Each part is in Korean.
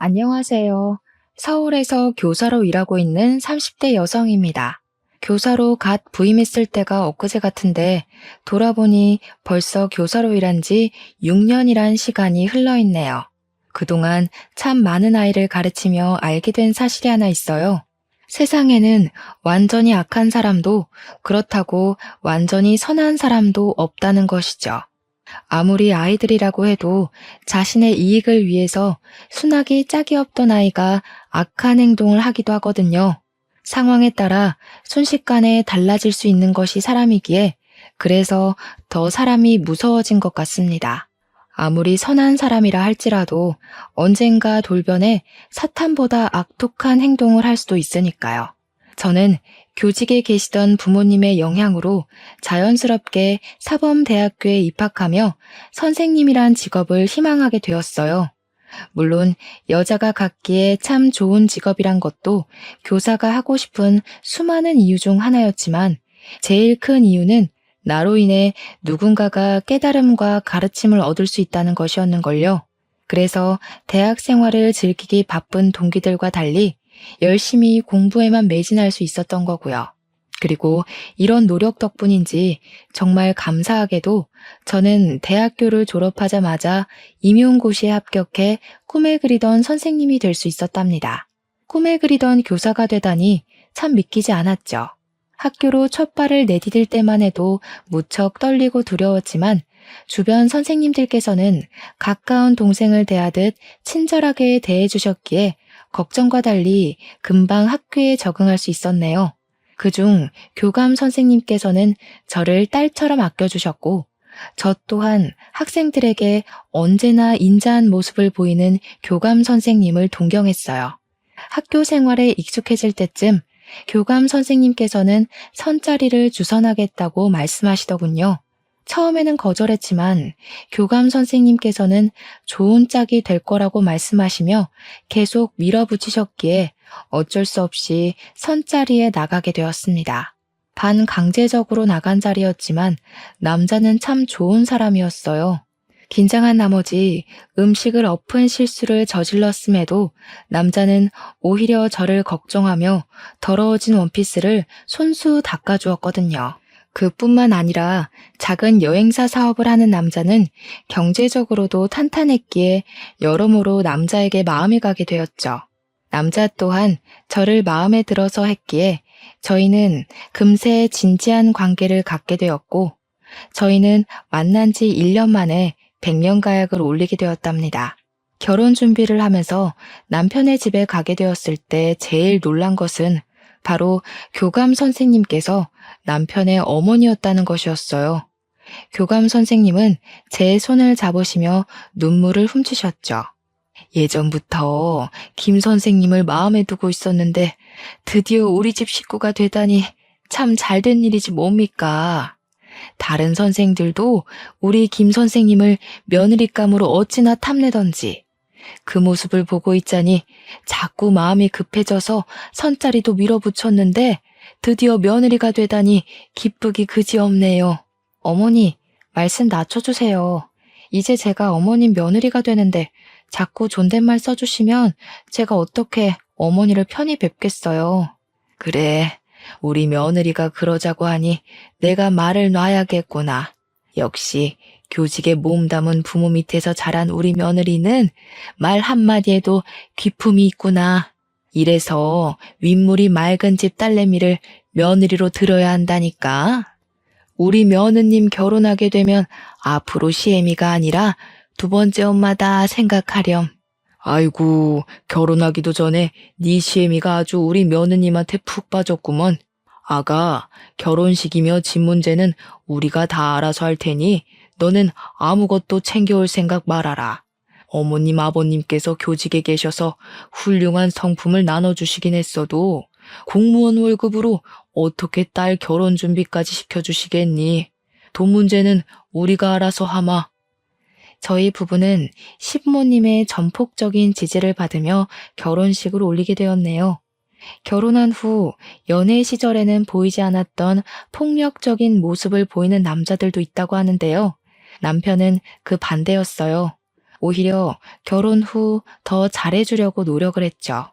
안녕하세요. 서울에서 교사로 일하고 있는 30대 여성입니다. 교사로 갓 부임했을 때가 엊그제 같은데 돌아보니 벌써 교사로 일한 지 6년이란 시간이 흘러 있네요. 그동안 참 많은 아이를 가르치며 알게 된 사실이 하나 있어요. 세상에는 완전히 악한 사람도 그렇다고 완전히 선한 사람도 없다는 것이죠. 아무리 아이들이라고 해도 자신의 이익을 위해서 순하기 짝이 없던 아이가 악한 행동을 하기도 하거든요. 상황에 따라 순식간에 달라질 수 있는 것이 사람이기에 그래서 더 사람이 무서워진 것 같습니다. 아무리 선한 사람이라 할지라도 언젠가 돌변해 사탄보다 악독한 행동을 할 수도 있으니까요. 저는 교직에 계시던 부모님의 영향으로 자연스럽게 사범대학교에 입학하며 선생님이란 직업을 희망하게 되었어요. 물론 여자가 갖기에 참 좋은 직업이란 것도 교사가 하고 싶은 수많은 이유 중 하나였지만 제일 큰 이유는 나로 인해 누군가가 깨달음과 가르침을 얻을 수 있다는 것이었는걸요. 그래서 대학 생활을 즐기기 바쁜 동기들과 달리 열심히 공부에만 매진할 수 있었던 거고요. 그리고 이런 노력 덕분인지 정말 감사하게도 저는 대학교를 졸업하자마자 임용고시에 합격해 꿈에 그리던 선생님이 될 수 있었답니다. 꿈에 그리던 교사가 되다니 참 믿기지 않았죠. 학교로 첫 발을 내디딜 때만 해도 무척 떨리고 두려웠지만 주변 선생님들께서는 가까운 동생을 대하듯 친절하게 대해주셨기에 걱정과 달리 금방 학교에 적응할 수 있었네요. 그중 교감 선생님께서는 저를 딸처럼 아껴주셨고, 저 또한 학생들에게 언제나 인자한 모습을 보이는 교감 선생님을 동경했어요. 학교 생활에 익숙해질 때쯤 교감 선생님께서는 선자리를 주선하겠다고 말씀하시더군요. 처음에는 거절했지만 교감 선생님께서는 좋은 짝이 될 거라고 말씀하시며 계속 밀어붙이셨기에 어쩔 수 없이 선자리에 나가게 되었습니다. 반강제적으로 나간 자리였지만 남자는 참 좋은 사람이었어요. 긴장한 나머지 음식을 엎은 실수를 저질렀음에도 남자는 오히려 저를 걱정하며 더러워진 원피스를 손수 닦아주었거든요. 그뿐만 아니라 작은 여행사 사업을 하는 남자는 경제적으로도 탄탄했기에 여러모로 남자에게 마음이 가게 되었죠. 남자 또한 저를 마음에 들어서 했기에 저희는 금세 진지한 관계를 갖게 되었고 저희는 만난 지 1년 만에 백년가약을 올리게 되었답니다. 결혼 준비를 하면서 남편의 집에 가게 되었을 때 제일 놀란 것은 바로 교감 선생님께서 남편의 어머니였다는 것이었어요. 교감 선생님은 제 손을 잡으시며 눈물을 훔치셨죠. 예전부터 김 선생님을 마음에 두고 있었는데 드디어 우리 집 식구가 되다니 참 잘된 일이지 뭡니까? 다른 선생들도 우리 김 선생님을 며느리감으로 어찌나 탐내던지 그 모습을 보고 있자니 자꾸 마음이 급해져서 선자리도 밀어붙였는데 드디어 며느리가 되다니 기쁘기 그지없네요. 어머니, 말씀 낮춰주세요. 이제 제가 어머님 며느리가 되는데 자꾸 존댓말 써주시면 제가 어떻게 어머니를 편히 뵙겠어요. 그래, 우리 며느리가 그러자고 하니 내가 말을 놔야겠구나. 역시 교직에 몸담은 부모 밑에서 자란 우리 며느리는 말 한마디에도 귀품이 있구나. 이래서 윗물이 맑은 집 딸내미를 며느리로 들어야 한다니까. 우리 며느님 결혼하게 되면 앞으로 시애미가 아니라 두 번째 엄마다 생각하렴. 아이고, 결혼하기도 전에 네 시애미가 아주 우리 며느님한테 푹 빠졌구먼. 아가, 결혼식이며 집 문제는 우리가 다 알아서 할 테니 너는 아무것도 챙겨올 생각 말아라. 어머님, 아버님께서 교직에 계셔서 훌륭한 성품을 나눠주시긴 했어도 공무원 월급으로 어떻게 딸 결혼 준비까지 시켜주시겠니? 돈 문제는 우리가 알아서 하마. 저희 부부는 시부모님의 전폭적인 지지를 받으며 결혼식을 올리게 되었네요. 결혼한 후 연애 시절에는 보이지 않았던 폭력적인 모습을 보이는 남자들도 있다고 하는데요. 남편은 그 반대였어요. 오히려 결혼 후 더 잘해주려고 노력을 했죠.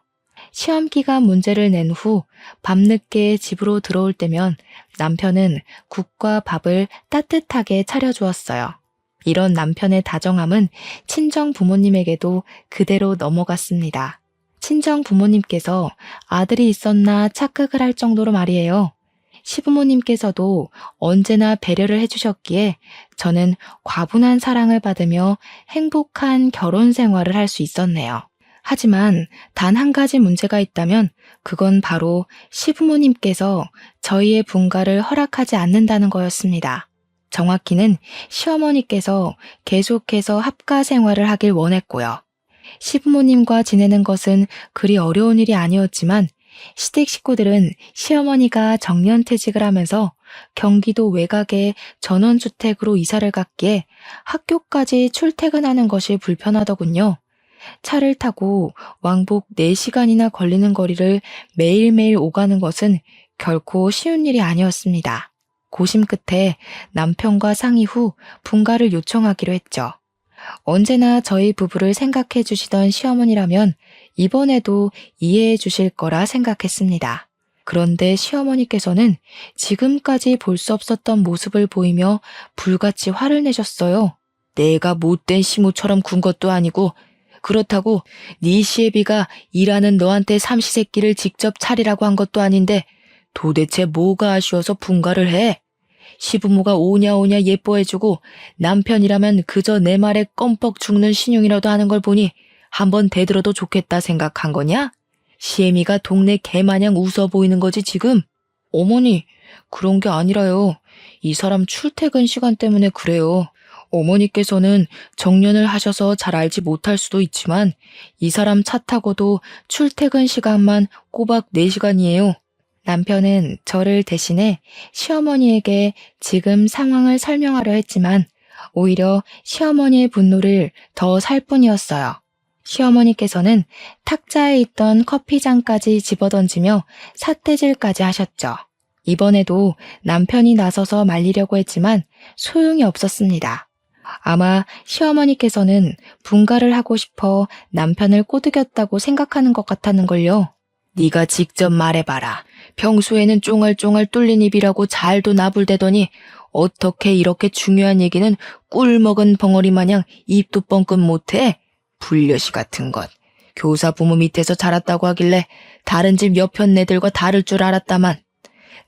시험 기간 문제를 낸 후 밤늦게 집으로 들어올 때면 남편은 국과 밥을 따뜻하게 차려주었어요. 이런 남편의 다정함은 친정 부모님에게도 그대로 넘어갔습니다. 친정 부모님께서 아들이 있었나 착각을 할 정도로 말이에요. 시부모님께서도 언제나 배려를 해주셨기에 저는 과분한 사랑을 받으며 행복한 결혼 생활을 할 수 있었네요. 하지만 단 한 가지 문제가 있다면 그건 바로 시부모님께서 저희의 분가를 허락하지 않는다는 거였습니다. 정확히는 시어머니께서 계속해서 합가 생활을 하길 원했고요. 시부모님과 지내는 것은 그리 어려운 일이 아니었지만 시댁 식구들은 시어머니가 정년퇴직을 하면서 경기도 외곽의 전원주택으로 이사를 갔기에 학교까지 출퇴근하는 것이 불편하더군요. 차를 타고 왕복 4시간이나 걸리는 거리를 매일매일 오가는 것은 결코 쉬운 일이 아니었습니다. 고심 끝에 남편과 상의 후 분가를 요청하기로 했죠. 언제나 저희 부부를 생각해 주시던 시어머니라면 이번에도 이해해 주실 거라 생각했습니다. 그런데 시어머니께서는 지금까지 볼 수 없었던 모습을 보이며 불같이 화를 내셨어요. 내가 못된 시무처럼 군 것도 아니고 그렇다고 네 시애비가 일하는 너한테 삼시세끼를 직접 차리라고 한 것도 아닌데 도대체 뭐가 아쉬워서 분가를 해? 시부모가 오냐오냐 예뻐해주고 남편이라면 그저 내 말에 껌뻑 죽는 신용이라도 하는 걸 보니 한번 대들어도 좋겠다 생각한 거냐? 시애미가 동네 개마냥 웃어 보이는 거지 지금? 어머니, 그런 게 아니라요. 이 사람 출퇴근 시간 때문에 그래요. 어머니께서는 정년을 하셔서 잘 알지 못할 수도 있지만 이 사람 차 타고도 출퇴근 시간만 꼬박 4시간이에요. 남편은 저를 대신해 시어머니에게 지금 상황을 설명하려 했지만 오히려 시어머니의 분노를 더 살 뿐이었어요. 시어머니께서는 탁자에 있던 커피잔까지 집어던지며 삿대질까지 하셨죠. 이번에도 남편이 나서서 말리려고 했지만 소용이 없었습니다. 아마 시어머니께서는 분가를 하고 싶어 남편을 꼬드겼다고 생각하는 것 같았는걸요. 네가 직접 말해봐라. 평소에는 쫑알쫑알 뚫린 입이라고 잘도 나불대더니 어떻게 이렇게 중요한 얘기는 꿀 먹은 벙어리 마냥 입도 뻥끗 못해? 불려시 같은 것. 교사 부모 밑에서 자랐다고 하길래 다른 집 옆편 애들과 다를 줄 알았다만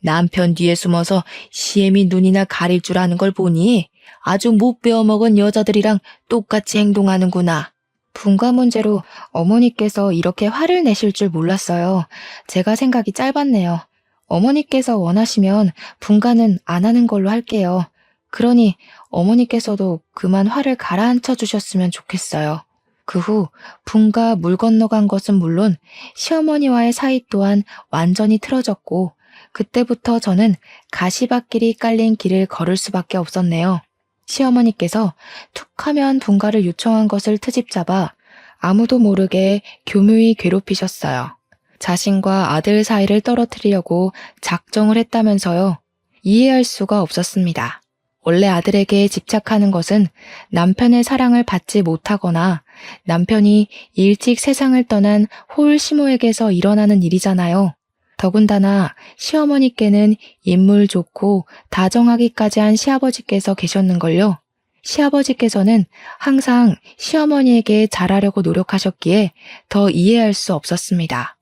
남편 뒤에 숨어서 시애미 눈이나 가릴 줄 아는 걸 보니 아주 못 배워먹은 여자들이랑 똑같이 행동하는구나. 분가 문제로 어머니께서 이렇게 화를 내실 줄 몰랐어요. 제가 생각이 짧았네요. 어머니께서 원하시면 분가는 안 하는 걸로 할게요. 그러니 어머니께서도 그만 화를 가라앉혀 주셨으면 좋겠어요. 그 후 분가 물 건너간 것은 물론 시어머니와의 사이 또한 완전히 틀어졌고 그때부터 저는 가시밭길이 깔린 길을 걸을 수밖에 없었네요. 시어머니께서 툭하면 분가를 요청한 것을 트집잡아 아무도 모르게 교묘히 괴롭히셨어요. 자신과 아들 사이를 떨어뜨리려고 작정을 했다면서요. 이해할 수가 없었습니다. 원래 아들에게 집착하는 것은 남편의 사랑을 받지 못하거나 남편이 일찍 세상을 떠난 홀시모에게서 일어나는 일이잖아요. 더군다나 시어머니께는 인물 좋고 다정하기까지 한 시아버지께서 계셨는걸요. 시아버지께서는 항상 시어머니에게 잘하려고 노력하셨기에 더 이해할 수 없었습니다.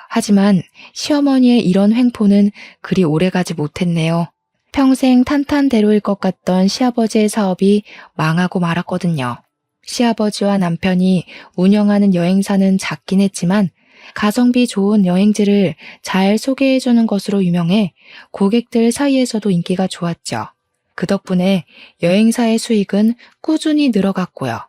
하지만 시어머니의 이런 횡포는 그리 오래가지 못했네요. 평생 탄탄대로일 것 같던 시아버지의 사업이 망하고 말았거든요. 시아버지와 남편이 운영하는 여행사는 작긴 했지만 가성비 좋은 여행지를 잘 소개해주는 것으로 유명해 고객들 사이에서도 인기가 좋았죠. 그 덕분에 여행사의 수익은 꾸준히 늘어갔고요.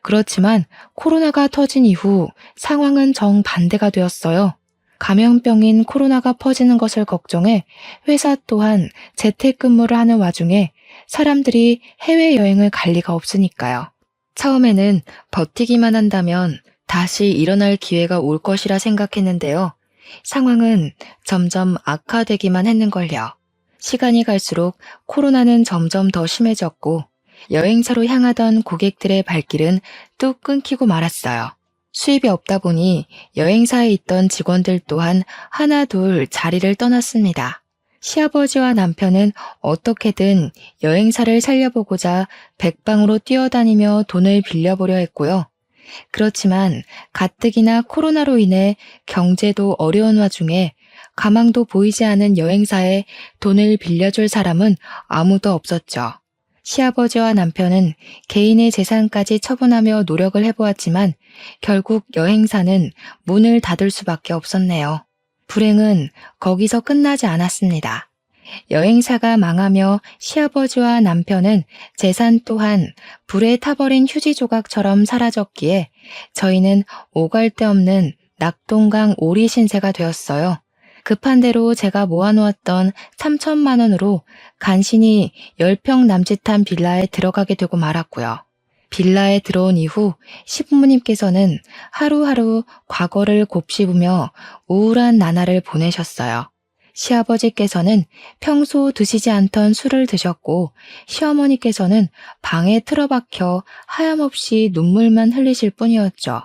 그렇지만 코로나가 터진 이후 상황은 정반대가 되었어요. 감염병인 코로나가 퍼지는 것을 걱정해 회사 또한 재택근무를 하는 와중에 사람들이 해외여행을 갈 리가 없으니까요. 처음에는 버티기만 한다면 다시 일어날 기회가 올 것이라 생각했는데요. 상황은 점점 악화되기만 했는걸요. 시간이 갈수록 코로나는 점점 더 심해졌고 여행사로 향하던 고객들의 발길은 뚝 끊기고 말았어요. 수입이 없다 보니 여행사에 있던 직원들 또한 하나둘 자리를 떠났습니다. 시아버지와 남편은 어떻게든 여행사를 살려보고자 백방으로 뛰어다니며 돈을 빌려보려 했고요. 그렇지만 가뜩이나 코로나로 인해 경제도 어려운 와중에 가망도 보이지 않은 여행사에 돈을 빌려줄 사람은 아무도 없었죠. 시아버지와 남편은 개인의 재산까지 처분하며 노력을 해보았지만 결국 여행사는 문을 닫을 수밖에 없었네요. 불행은 거기서 끝나지 않았습니다. 여행사가 망하며 시아버지와 남편은 재산 또한 불에 타버린 휴지 조각처럼 사라졌기에 저희는 오갈 데 없는 낙동강 오리 신세가 되었어요. 급한 대로 제가 모아놓았던 3천만 원으로 간신히 10평 남짓한 빌라에 들어가게 되고 말았고요. 빌라에 들어온 이후 시부모님께서는 하루하루 과거를 곱씹으며 우울한 나날을 보내셨어요. 시아버지께서는 평소 드시지 않던 술을 드셨고 시어머니께서는 방에 틀어박혀 하염없이 눈물만 흘리실 뿐이었죠.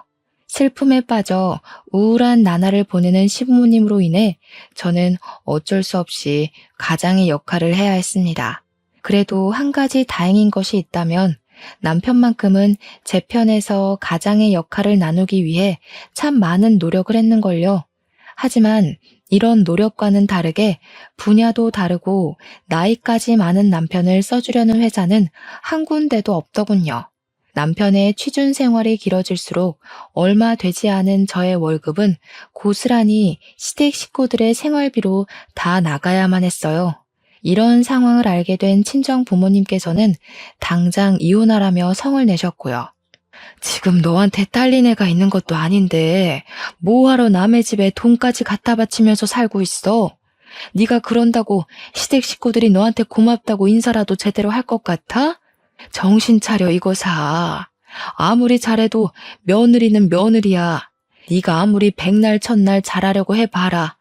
슬픔에 빠져 우울한 나날을 보내는 시부모님으로 인해 저는 어쩔 수 없이 가장의 역할을 해야 했습니다. 그래도 한 가지 다행인 것이 있다면 남편만큼은 제 편에서 가장의 역할을 나누기 위해 참 많은 노력을 했는걸요. 하지만 이런 노력과는 다르게 분야도 다르고 나이까지 많은 남편을 써주려는 회사는 한 군데도 없더군요. 남편의 취준 생활이 길어질수록 얼마 되지 않은 저의 월급은 고스란히 시댁 식구들의 생활비로 다 나가야만 했어요. 이런 상황을 알게 된 친정 부모님께서는 당장 이혼하라며 성을 내셨고요. 지금 너한테 딸린 애가 있는 것도 아닌데 뭐하러 남의 집에 돈까지 갖다 바치면서 살고 있어? 네가 그런다고 시댁 식구들이 너한테 고맙다고 인사라도 제대로 할 것 같아? 정신 차려 이거사. 아무리 잘해도 며느리는 며느리야. 네가 아무리 백날 첫날 잘하려고 해봐라.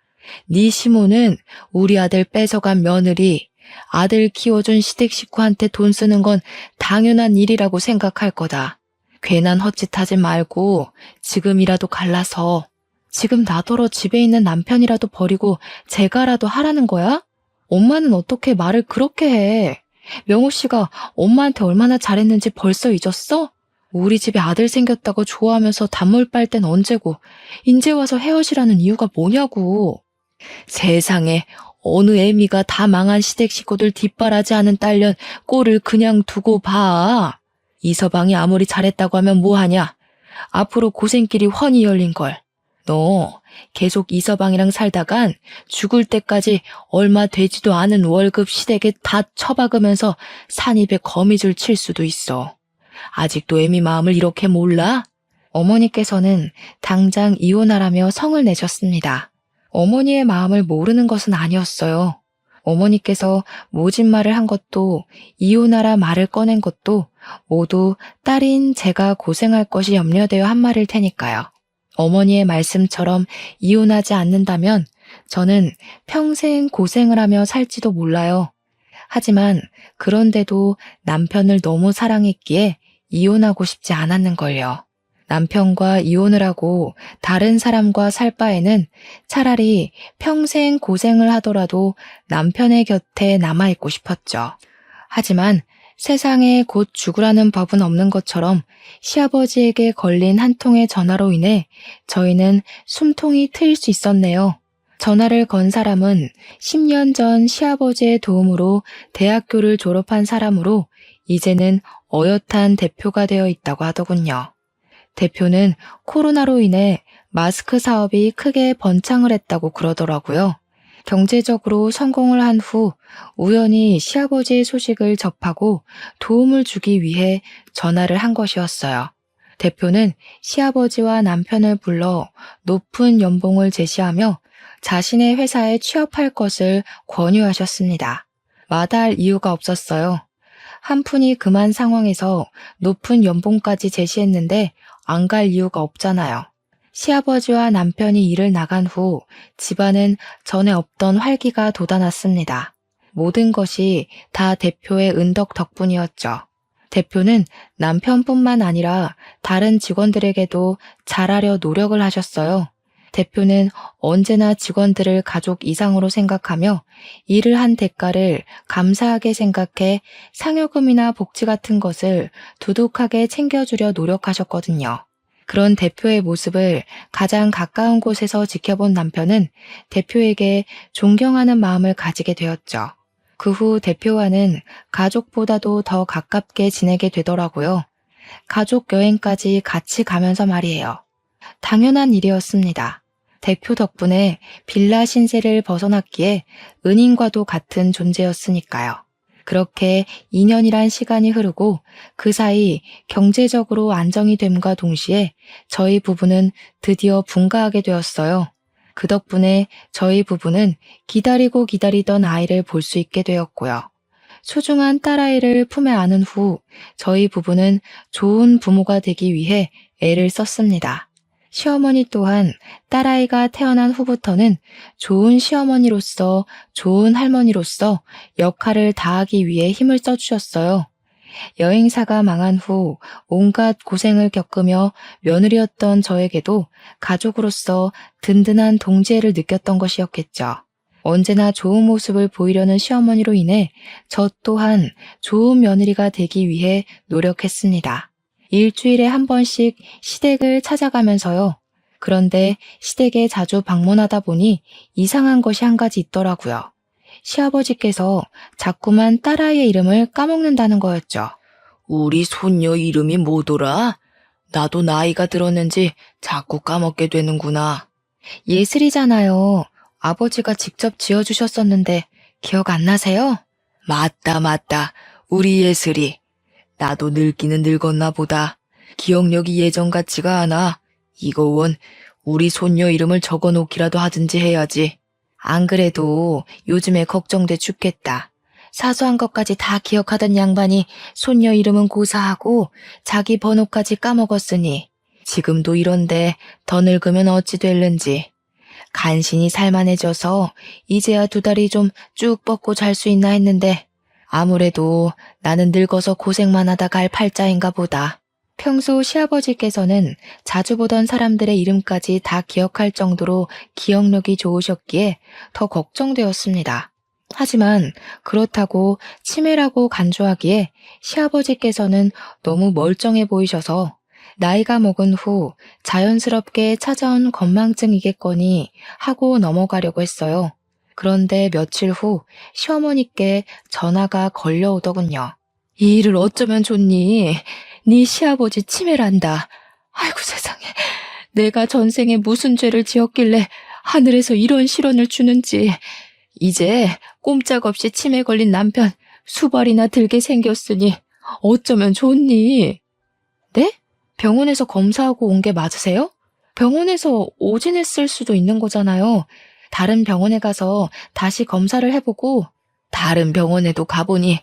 네 시모는 우리 아들 뺏어간 며느리, 아들 키워준 시댁 식구한테 돈 쓰는 건 당연한 일이라고 생각할 거다. 괜한 헛짓하지 말고 지금이라도 갈라서 지금 나더러 집에 있는 남편이라도 버리고 제가라도 하라는 거야? 엄마는 어떻게 말을 그렇게 해? 명호 씨가 엄마한테 얼마나 잘했는지 벌써 잊었어? 우리 집에 아들 생겼다고 좋아하면서 단물 빨 땐 언제고 인제 와서 헤어지라는 이유가 뭐냐고. 세상에 어느 애미가 다 망한 시댁 식구들 뒷바라지 하는 딸년 꼴을 그냥 두고 봐. 이서방이 아무리 잘했다고 하면 뭐하냐? 앞으로 고생길이 훤히 열린걸. 너 계속 이서방이랑 살다간 죽을 때까지 얼마 되지도 않은 월급 시댁에 다 처박으면서 산입에 거미줄 칠 수도 있어. 아직도 애미 마음을 이렇게 몰라? 어머니께서는 당장 이혼하라며 성을 내셨습니다. 어머니의 마음을 모르는 것은 아니었어요. 어머니께서 모진 말을 한 것도 이혼하라 말을 꺼낸 것도 모두 딸인 제가 고생할 것이 염려되어 한 말일 테니까요. 어머니의 말씀처럼 이혼하지 않는다면 저는 평생 고생을 하며 살지도 몰라요. 하지만 그런데도 남편을 너무 사랑했기에 이혼하고 싶지 않았는걸요. 남편과 이혼을 하고 다른 사람과 살 바에는 차라리 평생 고생을 하더라도 남편의 곁에 남아있고 싶었죠. 하지만 세상에 곧 죽으라는 법은 없는 것처럼 시아버지에게 걸린 한 통의 전화로 인해 저희는 숨통이 트일 수 있었네요. 전화를 건 사람은 10년 전 시아버지의 도움으로 대학교를 졸업한 사람으로 이제는 어엿한 대표가 되어 있다고 하더군요. 대표는 코로나로 인해 마스크 사업이 크게 번창을 했다고 그러더라고요. 경제적으로 성공을 한 후 우연히 시아버지의 소식을 접하고 도움을 주기 위해 전화를 한 것이었어요. 대표는 시아버지와 남편을 불러 높은 연봉을 제시하며 자신의 회사에 취업할 것을 권유하셨습니다. 마다할 이유가 없었어요. 한 푼이 금한 상황에서 높은 연봉까지 제시했는데 안 갈 이유가 없잖아요. 시아버지와 남편이 일을 나간 후 집안은 전에 없던 활기가 돋아났습니다. 모든 것이 다 대표의 은덕 덕분이었죠. 대표는 남편뿐만 아니라 다른 직원들에게도 잘하려 노력을 하셨어요. 대표는 언제나 직원들을 가족 이상으로 생각하며 일을 한 대가를 감사하게 생각해 상여금이나 복지 같은 것을 두둑하게 챙겨주려 노력하셨거든요. 그런 대표의 모습을 가장 가까운 곳에서 지켜본 남편은 대표에게 존경하는 마음을 가지게 되었죠. 그 후 대표와는 가족보다도 더 가깝게 지내게 되더라고요. 가족 여행까지 같이 가면서 말이에요. 당연한 일이었습니다. 대표 덕분에 빌라 신세를 벗어났기에 은인과도 같은 존재였으니까요. 그렇게 2년이란 시간이 흐르고 그 사이 경제적으로 안정이 됨과 동시에 저희 부부는 드디어 분가하게 되었어요. 그 덕분에 저희 부부는 기다리고 기다리던 아이를 볼 수 있게 되었고요. 소중한 딸아이를 품에 안은 후 저희 부부는 좋은 부모가 되기 위해 애를 썼습니다. 시어머니 또한 딸아이가 태어난 후부터는 좋은 시어머니로서, 좋은 할머니로서 역할을 다하기 위해 힘을 써주셨어요. 여행사가 망한 후 온갖 고생을 겪으며 며느리였던 저에게도 가족으로서 든든한 동지애를 느꼈던 것이었겠죠. 언제나 좋은 모습을 보이려는 시어머니로 인해 저 또한 좋은 며느리가 되기 위해 노력했습니다. 일주일에 한 번씩 시댁을 찾아가면서요. 그런데 시댁에 자주 방문하다 보니 이상한 것이 한 가지 있더라고요. 시아버지께서 자꾸만 딸아이의 이름을 까먹는다는 거였죠. 우리 손녀 이름이 뭐더라? 나도 나이가 들었는지 자꾸 까먹게 되는구나. 예슬이잖아요. 아버지가 직접 지어주셨었는데 기억 안 나세요? 맞다. 우리 예슬이. 나도 늙기는 늙었나 보다. 기억력이 예전 같지가 않아. 이거 원 우리 손녀 이름을 적어놓기라도 하든지 해야지. 안 그래도 요즘에 걱정돼 죽겠다. 사소한 것까지 다 기억하던 양반이 손녀 이름은 고사하고 자기 번호까지 까먹었으니 지금도 이런데 더 늙으면 어찌 될는지. 간신히 살만해져서 이제야 두 다리 좀 쭉 뻗고 잘 수 있나 했는데 아무래도 나는 늙어서 고생만 하다 갈 팔자인가 보다. 평소 시아버지께서는 자주 보던 사람들의 이름까지 다 기억할 정도로 기억력이 좋으셨기에 더 걱정되었습니다. 하지만 그렇다고 치매라고 간주하기에 시아버지께서는 너무 멀쩡해 보이셔서 나이가 먹은 후 자연스럽게 찾아온 건망증이겠거니 하고 넘어가려고 했어요. 그런데 며칠 후 시어머니께 전화가 걸려오더군요. 이 일을 어쩌면 좋니? 네 시아버지 치매란다. 아이고 세상에. 내가 전생에 무슨 죄를 지었길래 하늘에서 이런 실언을 주는지. 이제 꼼짝없이 치매 걸린 남편 수발이나 들게 생겼으니 어쩌면 좋니? 네? 병원에서 검사하고 온 게 맞으세요? 병원에서 오진했을 수도 있는 거잖아요. 다른 병원에 가서 다시 검사를 해보고 다른 병원에도 가보니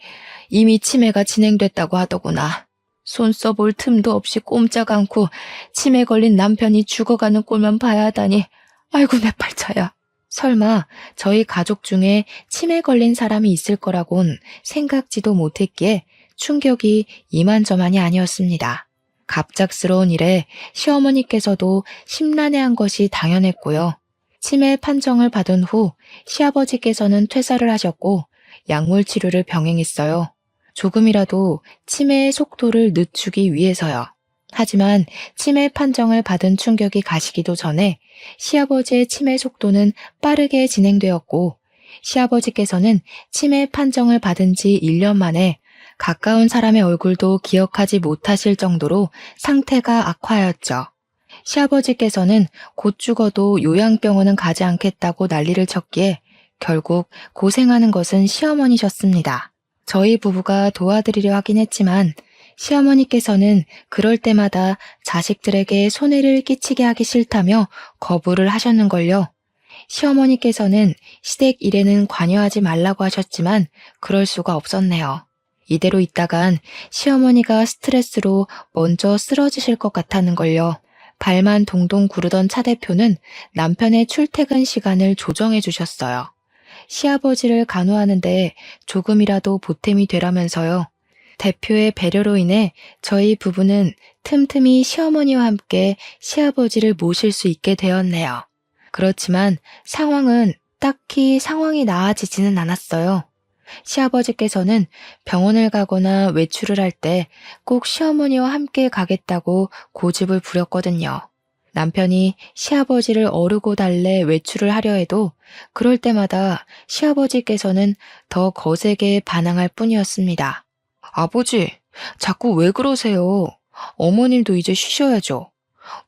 이미 치매가 진행됐다고 하더구나. 손 써볼 틈도 없이 꼼짝 않고 치매 걸린 남편이 죽어가는 꼴만 봐야 하다니 아이고 내 팔자야. 설마 저희 가족 중에 치매 걸린 사람이 있을 거라곤 생각지도 못했기에 충격이 이만저만이 아니었습니다. 갑작스러운 일에 시어머니께서도 심란해한 것이 당연했고요. 치매 판정을 받은 후 시아버지께서는 퇴사를 하셨고 약물 치료를 병행했어요. 조금이라도 치매의 속도를 늦추기 위해서요. 하지만 치매 판정을 받은 충격이 가시기도 전에 시아버지의 치매 속도는 빠르게 진행되었고 시아버지께서는 치매 판정을 받은 지 1년 만에 가까운 사람의 얼굴도 기억하지 못하실 정도로 상태가 악화하였죠. 시아버지께서는 곧 죽어도 요양병원은 가지 않겠다고 난리를 쳤기에 결국 고생하는 것은 시어머니셨습니다. 저희 부부가 도와드리려 하긴 했지만 시어머니께서는 그럴 때마다 자식들에게 손해를 끼치게 하기 싫다며 거부를 하셨는걸요. 시어머니께서는 시댁 일에는 관여하지 말라고 하셨지만 그럴 수가 없었네요. 이대로 있다간 시어머니가 스트레스로 먼저 쓰러지실 것 같았는걸요. 발만 동동 구르던 차 대표는 남편의 출퇴근 시간을 조정해 주셨어요. 시아버지를 간호하는데 조금이라도 보탬이 되라면서요. 대표의 배려로 인해 저희 부부는 틈틈이 시어머니와 함께 시아버지를 모실 수 있게 되었네요. 그렇지만 상황은 딱히 상황이 나아지지는 않았어요. 시아버지께서는 병원을 가거나 외출을 할 때 꼭 시어머니와 함께 가겠다고 고집을 부렸거든요. 남편이 시아버지를 어르고 달래 외출을 하려 해도 그럴 때마다 시아버지께서는 더 거세게 반항할 뿐이었습니다. 아버지, 자꾸 왜 그러세요? 어머님도 이제 쉬셔야죠.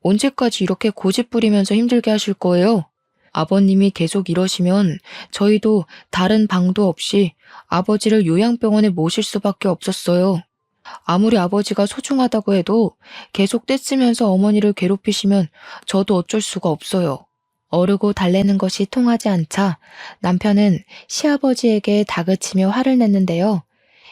언제까지 이렇게 고집 부리면서 힘들게 하실 거예요? 아버님이 계속 이러시면 저희도 다른 방도 없이 아버지를 요양병원에 모실 수밖에 없었어요. 아무리 아버지가 소중하다고 해도 계속 떼쓰면서 어머니를 괴롭히시면 저도 어쩔 수가 없어요. 어르고 달래는 것이 통하지 않자 남편은 시아버지에게 다그치며 화를 냈는데요.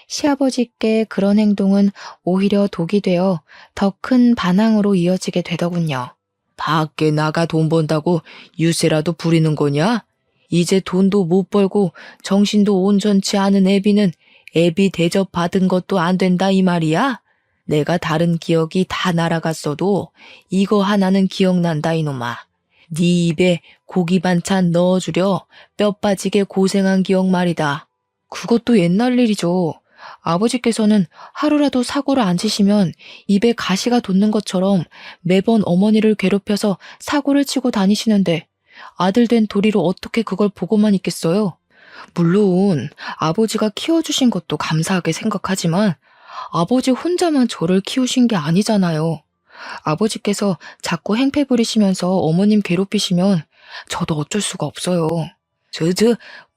시아버지께 그런 행동은 오히려 독이 되어 더 큰 반항으로 이어지게 되더군요. 밖에 나가 돈 번다고 유세라도 부리는 거냐? 이제 돈도 못 벌고 정신도 온전치 않은 애비는 애비 대접 받은 것도 안 된다 이 말이야? 내가 다른 기억이 다 날아갔어도 이거 하나는 기억난다 이놈아. 네 입에 고기 반찬 넣어주려 뼈 빠지게 고생한 기억 말이다. 그것도 옛날 일이죠. 아버지께서는 하루라도 사고를 안 치시면 입에 가시가 돋는 것처럼 매번 어머니를 괴롭혀서 사고를 치고 다니시는데 아들 된 도리로 어떻게 그걸 보고만 있겠어요? 물론 아버지가 키워주신 것도 감사하게 생각하지만 아버지 혼자만 저를 키우신 게 아니잖아요. 아버지께서 자꾸 행패 부리시면서 어머님 괴롭히시면 저도 어쩔 수가 없어요.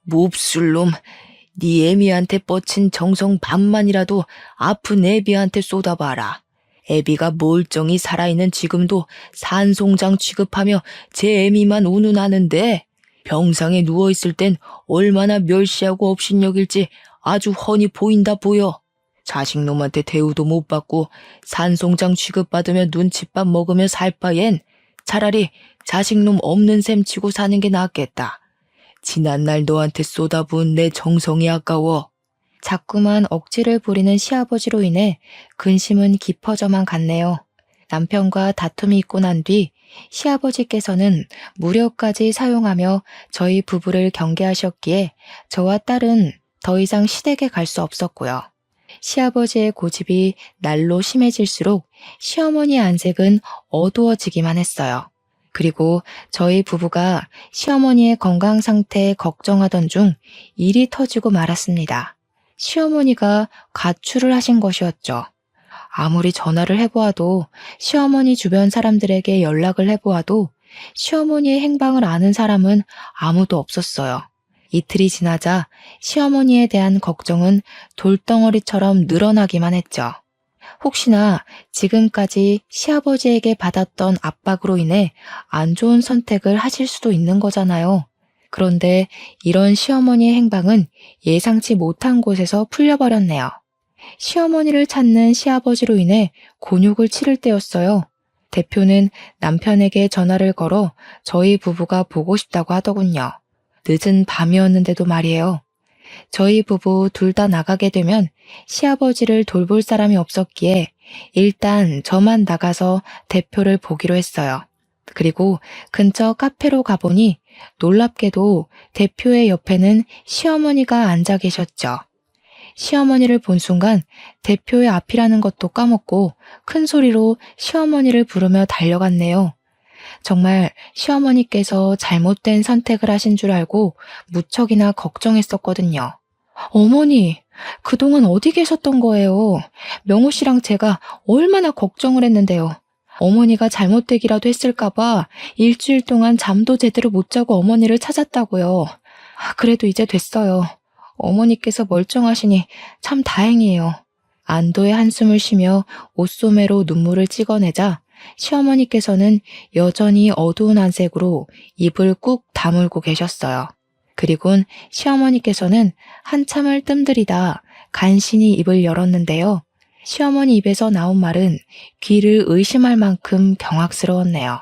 몹쓸 놈. 네 애미한테 뻗친 정성 반만이라도 아픈 애비한테 쏟아봐라. 애비가 멀쩡히 살아있는 지금도 산송장 취급하며 제 애미만 운운하는데 병상에 누워있을 땐 얼마나 멸시하고 업신여길지 아주 훤히 보인다 보여. 자식놈한테 대우도 못 받고 산송장 취급받으며 눈칫밥 먹으며 살 바엔 차라리 자식놈 없는 셈 치고 사는 게 낫겠다. 지난날 너한테 쏟아부은 내 정성이 아까워. 자꾸만 억지를 부리는 시아버지로 인해 근심은 깊어져만 갔네요. 남편과 다툼이 있고 난 뒤 시아버지께서는 무력까지 사용하며 저희 부부를 경계하셨기에 저와 딸은 더 이상 시댁에 갈 수 없었고요. 시아버지의 고집이 날로 심해질수록 시어머니의 안색은 어두워지기만 했어요. 그리고 저희 부부가 시어머니의 건강 상태에 걱정하던 중 일이 터지고 말았습니다. 시어머니가 가출을 하신 것이었죠. 아무리 전화를 해보아도 시어머니 주변 사람들에게 연락을 해보아도 시어머니의 행방을 아는 사람은 아무도 없었어요. 이틀이 지나자 시어머니에 대한 걱정은 돌덩어리처럼 늘어나기만 했죠. 혹시나 지금까지 시아버지에게 받았던 압박으로 인해 안 좋은 선택을 하실 수도 있는 거잖아요. 그런데 이런 시어머니의 행방은 예상치 못한 곳에서 풀려버렸네요. 시어머니를 찾는 시아버지로 인해 곤욕을 치를 때였어요. 대표는 남편에게 전화를 걸어 저희 부부가 보고 싶다고 하더군요. 늦은 밤이었는데도 말이에요. 저희 부부 둘 다 나가게 되면 시아버지를 돌볼 사람이 없었기에 일단 저만 나가서 대표를 보기로 했어요. 그리고 근처 카페로 가보니 놀랍게도 대표의 옆에는 시어머니가 앉아 계셨죠. 시어머니를 본 순간 대표의 앞이라는 것도 까먹고 큰 소리로 시어머니를 부르며 달려갔네요. 정말 시어머니께서 잘못된 선택을 하신 줄 알고 무척이나 걱정했었거든요. 어머니, 그동안 어디 계셨던 거예요? 명호 씨랑 제가 얼마나 걱정을 했는데요. 어머니가 잘못되기라도 했을까봐 일주일 동안 잠도 제대로 못 자고 어머니를 찾았다고요. 그래도 이제 됐어요. 어머니께서 멀쩡하시니 참 다행이에요. 안도의 한숨을 쉬며 옷소매로 눈물을 찍어내자 시어머니께서는 여전히 어두운 안색으로 입을 꾹 다물고 계셨어요. 그리곤 시어머니께서는 한참을 뜸들이다 간신히 입을 열었는데요. 시어머니 입에서 나온 말은 귀를 의심할 만큼 경악스러웠네요.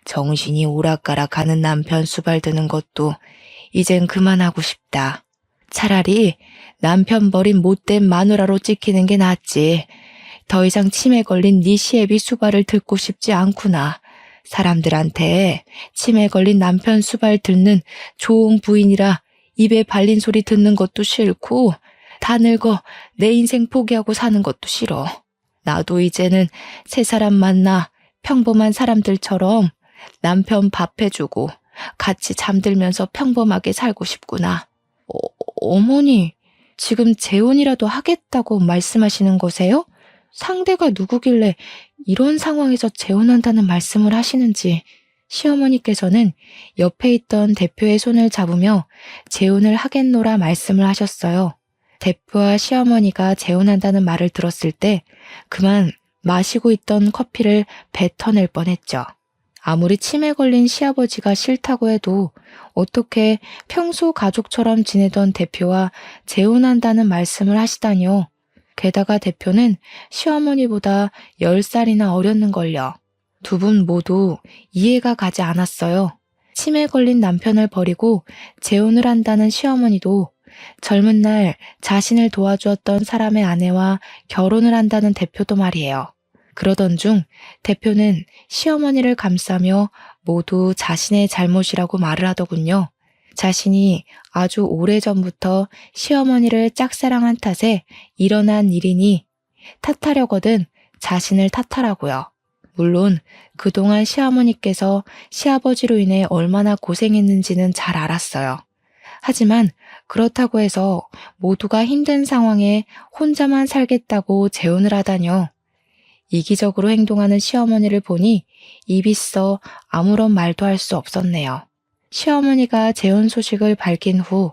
정신이 오락가락하는 남편 수발드는 것도 이젠 그만하고 싶다. 차라리 남편 버린 못된 마누라로 찍히는 게 낫지. 더 이상 치매 걸린 네 시애비 수발을 듣고 싶지 않구나. 사람들한테 치매 걸린 남편 수발 듣는 좋은 부인이라 입에 발린 소리 듣는 것도 싫고 다 늙어 내 인생 포기하고 사는 것도 싫어. 나도 이제는 새 사람 만나 평범한 사람들처럼 남편 밥 해주고 같이 잠들면서 평범하게 살고 싶구나. 어머니, 지금 재혼이라도 하겠다고 말씀하시는 거세요? 상대가 누구길래 이런 상황에서 재혼한다는 말씀을 하시는지. 시어머니께서는 옆에 있던 대표의 손을 잡으며 재혼을 하겠노라 말씀을 하셨어요. 대표와 시어머니가 재혼한다는 말을 들었을 때 그만 마시고 있던 커피를 뱉어낼 뻔했죠. 아무리 치매 걸린 시아버지가 싫다고 해도 어떻게 평소 가족처럼 지내던 대표와 재혼한다는 말씀을 하시다니요. 게다가 대표는 시어머니보다 10살이나 어렸는걸요. 두 분 모두 이해가 가지 않았어요. 치매 걸린 남편을 버리고 재혼을 한다는 시어머니도 젊은 날 자신을 도와주었던 사람의 아내와 결혼을 한다는 대표도 말이에요. 그러던 중 대표는 시어머니를 감싸며 모두 자신의 잘못이라고 말을 하더군요. 자신이 아주 오래전부터 시어머니를 짝사랑한 탓에 일어난 일이니 탓하려거든 자신을 탓하라고요. 물론 그동안 시어머니께서 시아버지로 인해 얼마나 고생했는지는 잘 알았어요. 하지만 그렇다고 해서 모두가 힘든 상황에 혼자만 살겠다고 재혼을 하다뇨. 이기적으로 행동하는 시어머니를 보니 입이 써 아무런 말도 할 수 없었네요. 시어머니가 재혼 소식을 밝힌 후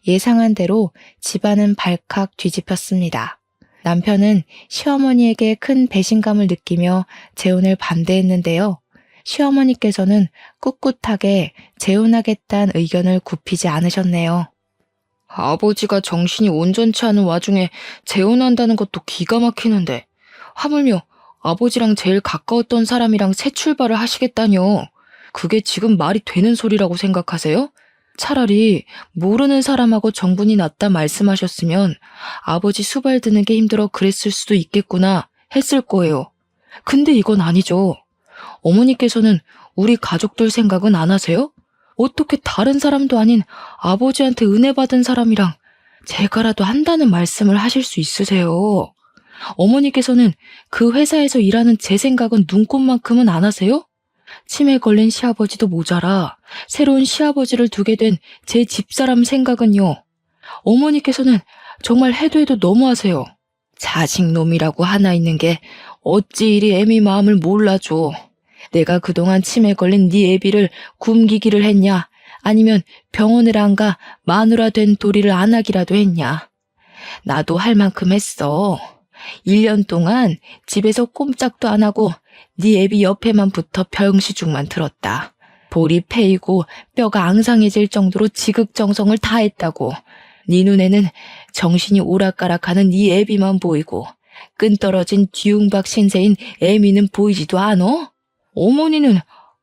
예상한 대로 집안은 발칵 뒤집혔습니다. 남편은 시어머니에게 큰 배신감을 느끼며 재혼을 반대했는데요. 시어머니께서는 꿋꿋하게 재혼하겠다는 의견을 굽히지 않으셨네요. 아버지가 정신이 온전치 않은 와중에 재혼한다는 것도 기가 막히는데 하물며 아버지랑 제일 가까웠던 사람이랑 새 출발을 하시겠다뇨. 그게 지금 말이 되는 소리라고 생각하세요? 차라리 모르는 사람하고 정분이 났다 말씀하셨으면 아버지 수발 드는 게 힘들어 그랬을 수도 있겠구나 했을 거예요. 근데 이건 아니죠. 어머니께서는 우리 가족들 생각은 안 하세요? 어떻게 다른 사람도 아닌 아버지한테 은혜 받은 사람이랑 제가라도 한다는 말씀을 하실 수 있으세요? 어머니께서는 그 회사에서 일하는 제 생각은 눈꼽만큼은 안 하세요? 치매 걸린 시아버지도 모자라 새로운 시아버지를 두게 된 제 집사람 생각은요. 어머니께서는 정말 해도 해도 너무하세요. 자식놈이라고 하나 있는 게 어찌 이리 애미 마음을 몰라줘. 내가 그동안 치매 걸린 네 애비를 굶기기를 했냐? 아니면 병원을 안 가 마누라 된 도리를 안 하기라도 했냐? 나도 할 만큼 했어. 1년 동안 집에서 꼼짝도 안 하고 네 애비 옆에만 붙어 병시중만 들었다. 볼이 패이고 뼈가 앙상해질 정도로 지극정성을 다했다고. 네 눈에는 정신이 오락가락하는 네 애비만 보이고 끈떨어진 뒤웅박 신세인 애미는 보이지도 않어? 어머니는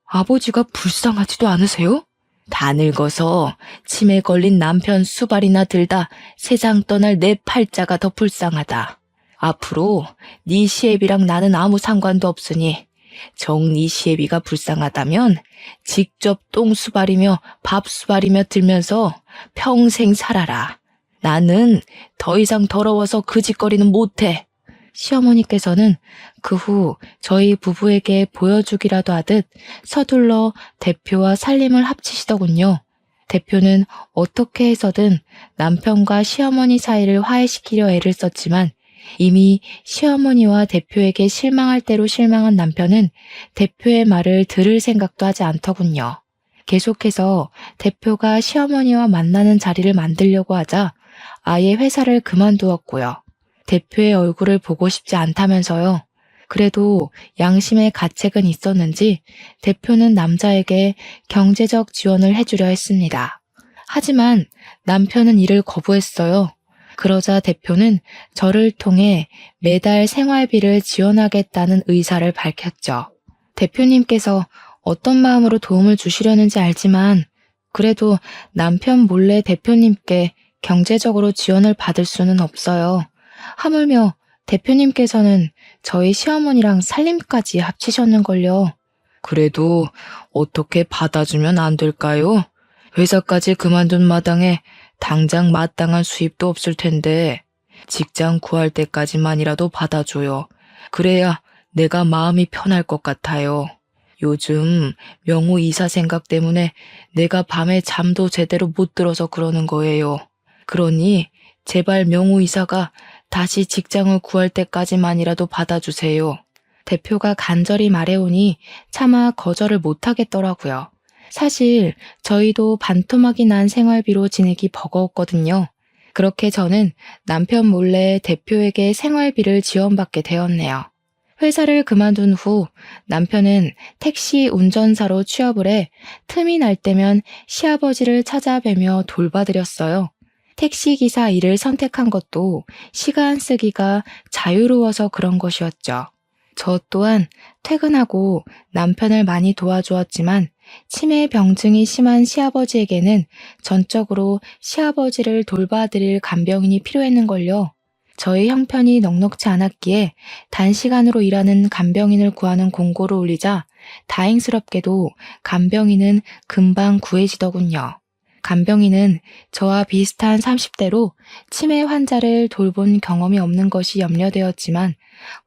아버지가 불쌍하지도 않으세요? 다 늙어서 치매 걸린 남편 수발이나 들다 세상 떠날 내 팔자가 더 불쌍하다. 앞으로 네 시애비랑 나는 아무 상관도 없으니 정 네 시애비가 불쌍하다면 직접 똥 수발이며 밥 수발이며 들면서 평생 살아라. 나는 더 이상 더러워서 그 짓거리는 못해. 시어머니께서는 그 후 저희 부부에게 보여주기라도 하듯 서둘러 대표와 살림을 합치시더군요. 대표는 어떻게 해서든 남편과 시어머니 사이를 화해시키려 애를 썼지만 이미 시어머니와 대표에게 실망할 대로 실망한 남편은 대표의 말을 들을 생각도 하지 않더군요. 계속해서 대표가 시어머니와 만나는 자리를 만들려고 하자 아예 회사를 그만두었고요. 대표의 얼굴을 보고 싶지 않다면서요. 그래도 양심의 가책은 있었는지 대표는 남자에게 경제적 지원을 해주려 했습니다. 하지만 남편은 이를 거부했어요. 그러자 대표는 저를 통해 매달 생활비를 지원하겠다는 의사를 밝혔죠. 대표님께서 어떤 마음으로 도움을 주시려는지 알지만 그래도 남편 몰래 대표님께 경제적으로 지원을 받을 수는 없어요. 하물며 대표님께서는 저희 시어머니랑 살림까지 합치셨는걸요. 그래도 어떻게 받아주면 안 될까요? 회사까지 그만둔 마당에 당장 마땅한 수입도 없을 텐데 직장 구할 때까지만이라도 받아줘요. 그래야 내가 마음이 편할 것 같아요. 요즘 명호 이사 생각 때문에 내가 밤에 잠도 제대로 못 들어서 그러는 거예요. 그러니 제발 명호 이사가 다시 직장을 구할 때까지만이라도 받아주세요. 대표가 간절히 말해오니 차마 거절을 못하겠더라고요. 사실 저희도 반토막이 난 생활비로 지내기 버거웠거든요. 그렇게 저는 남편 몰래 대표에게 생활비를 지원받게 되었네요. 회사를 그만둔 후 남편은 택시 운전사로 취업을 해 틈이 날 때면 시아버지를 찾아뵈며 돌봐드렸어요. 택시기사 일을 선택한 것도 시간 쓰기가 자유로워서 그런 것이었죠. 저 또한 퇴근하고 남편을 많이 도와주었지만 치매 병증이 심한 시아버지에게는 전적으로 시아버지를 돌봐드릴 간병인이 필요했는걸요. 저희 형편이 넉넉지 않았기에 단시간으로 일하는 간병인을 구하는 공고를 올리자 다행스럽게도 간병인은 금방 구해지더군요. 간병인은 저와 비슷한 30대로 치매 환자를 돌본 경험이 없는 것이 염려되었지만